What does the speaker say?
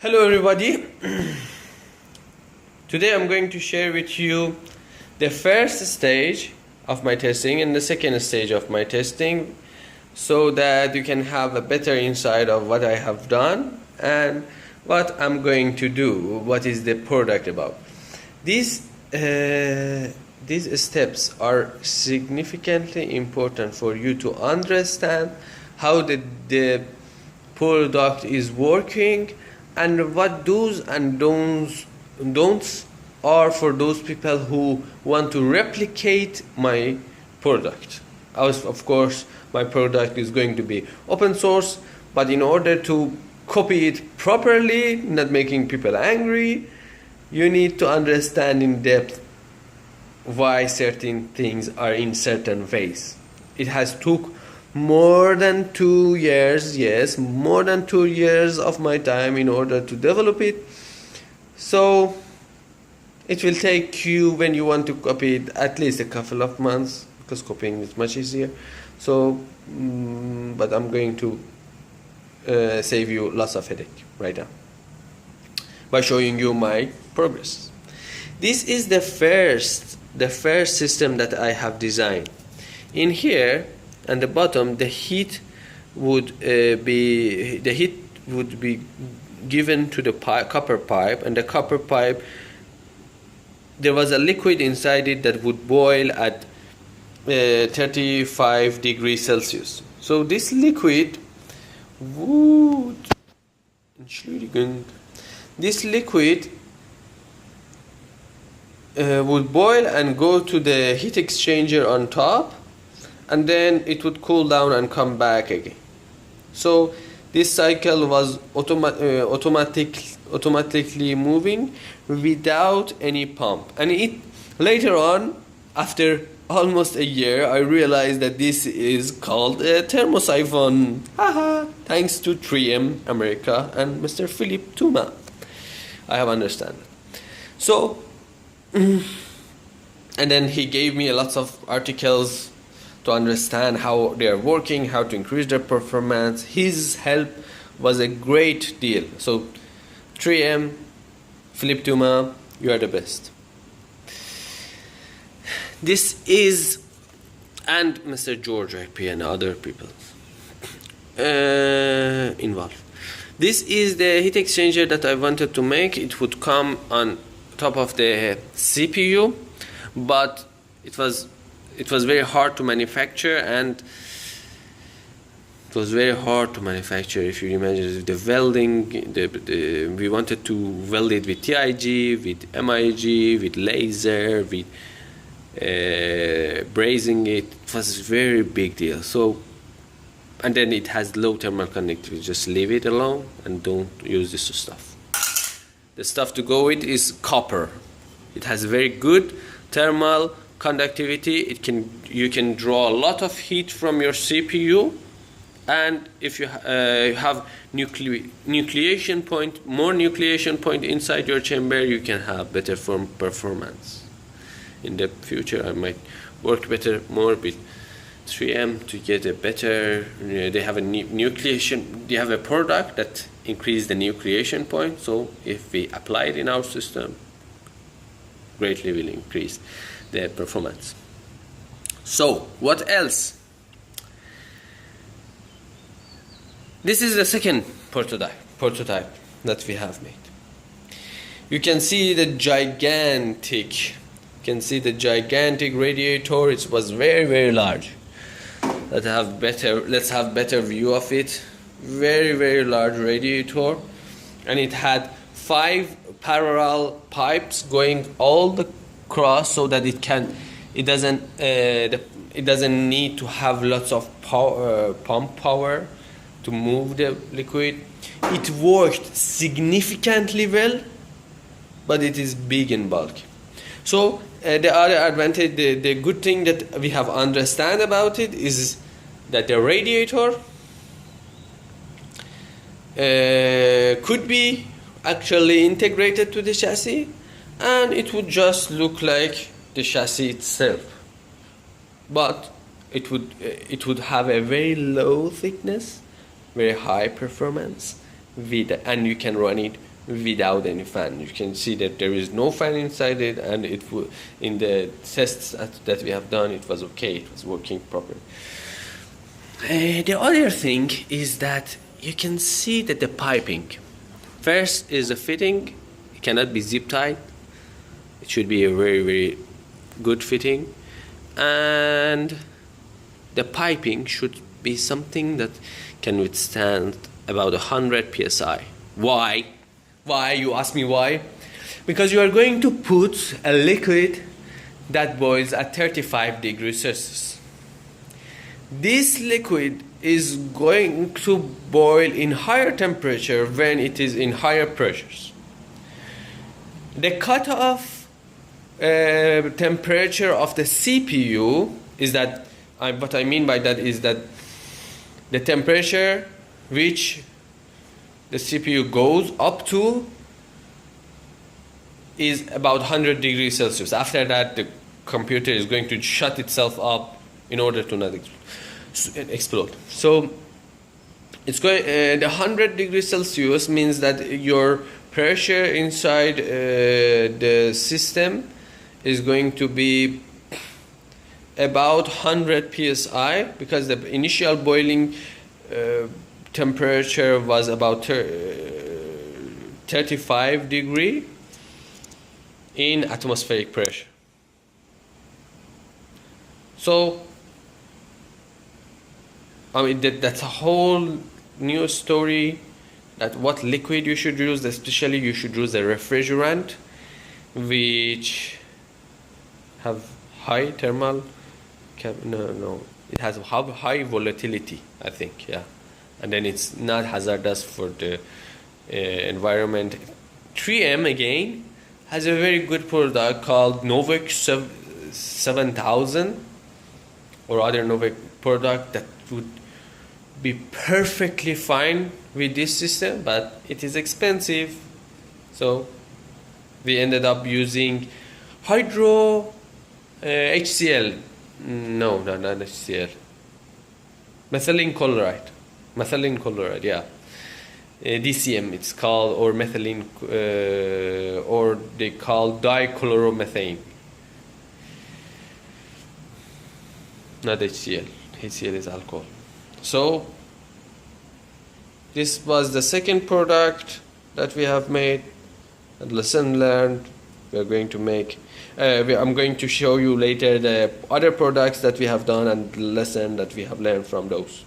Hello everybody. Today I'm going to share with you the first stage of my testing and the second stage of my testing, so that you can have a better insight of what I have done and what I'm going to do, what is the product about. These steps are significantly important for you to understand how the product is working and what do's and don'ts are for those people who want to replicate my product. Of course, my product is going to be open source, but in order to copy it properly, not making people angry, you need to understand in depth why certain things are in certain ways. It has took more than 2 years, yes, more than 2 years of my time in order to develop it. So it will take you, when you want to copy it, at least a couple of months, because copying is much easier. So, but I'm going to save you lots of headache right now by showing you my progress. This is the first system that I have designed. In here, at the bottom, the heat would be given to the copper pipe, and the copper pipe, there was a liquid inside it that would boil at 35 degrees Celsius. So this liquid would would boil and go to the heat exchanger on top, and then it would cool down and come back again. So this cycle was automatically moving without any pump. And it later on, after almost a year, I realized that this is called a thermosiphon. Haha! Thanks to 3M America and Mr. Philip Tuma, I have understood. So, and then he gave me lots of articles to understand how they are working, how to increase their performance. His help was a great deal. So 3M, Philip Tuma, you are the best. This is, and Mr. George IP and other people involved. This is the heat exchanger that I wanted to make. It would come on top of the CPU, but it was very hard to manufacture, and it was very hard to manufacture. If you imagine the welding, we wanted to weld it with TIG, with MIG, with laser, with brazing it. It was a very big deal. So, and then it has low thermal conductivity. Just leave it alone and don't use this stuff. The stuff to go with is copper. It has very good thermal conductivity. You can draw a lot of heat from your CPU, and if you have nucleation point, more nucleation point inside your chamber, you can have better performance. In the future, I might work more with 3M to get a better. They have a nucleation. They have a product that increases the nucleation point. So if we apply it in our system, greatly will increase the performance. So what else? This is the second prototype that we have made. You can see the gigantic radiator. It was very, very large. Let's have better view of it. Very, very large radiator, and it had 5 parallel pipes going all across, so that it doesn't need to have lots of pump power to move the liquid. It worked significantly well, but it is big and bulky. So the other advantage, the good thing that we have understand about it is that the radiator could be actually integrated to the chassis, and it would just look like the chassis itself, but it would have a very low thickness, very high performance, and you can run it without any fan. You can see that there is no fan inside it, and in the tests that we have done, it was okay. It was working properly. The other thing is that you can see that the piping. First is the fitting. It cannot be zip tied. It should be a very, very good fitting. And the piping should be something that can withstand about 100 psi. Why? Why? You ask me why? Because you are going to put a liquid that boils at 35 degrees Celsius. This liquid is going to boil in higher temperature when it is in higher pressures. The cutoff temperature of the CPU is that, what I mean by that is that the temperature which the CPU goes up to is about 100 degrees Celsius. After that, the computer is going to shut itself up in order to not explode. So it's going. The 100 degrees Celsius means that your pressure inside the system is going to be about 100 psi, because the initial boiling temperature was about 35 degree in atmospheric pressure. So I mean that's a whole new story, that what liquid you should use. Especially you should use a refrigerant which have high thermal it has high volatility, I think, yeah, and then it's not hazardous for the environment. 3M again has a very good product called Novec 7000 or other Novec product that would be perfectly fine with this system, but it is expensive, so we ended up using HCl. No, not HCl. Methylene chloride, yeah. DCM it's called, or methylene, or they call dichloromethane. Not HCl. HCl is alcohol. So this was the second product that we have made. And lesson learned. We are going to make. I'm going to show you later the other products that we have done and the lesson that we have learned from those.